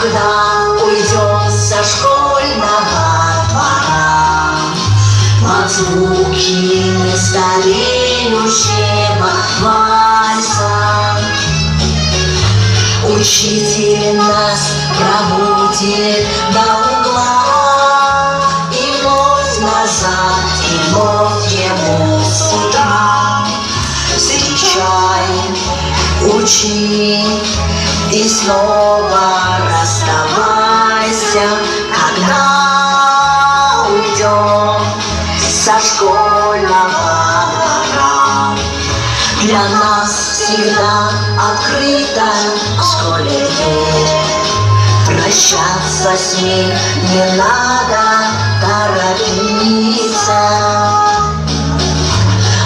когда уйдем со школьного двора под звуки стареющего вальса. Учитель нас проводит до угла, и вновь назад, и вновь ему с утра. Встречай, учи, и снова расставайся, когда уйдем со школьного двора. Для нас всегда открыта в школе дверь. Прощаться с ней не надо торопиться.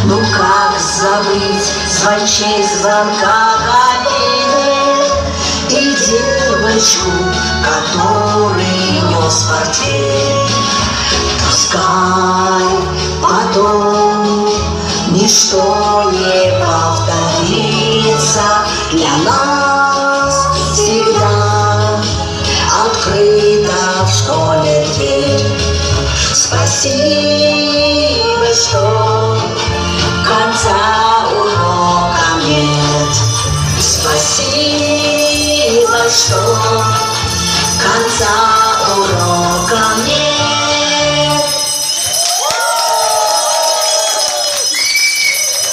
Ну как забыть звончей звонка кабины и девочку, который нес портфель? Пускай потом ничто не повторится, для нас всегда открыта в школе дверь. Спасибо, что конца урока нет. Спасибо, что конца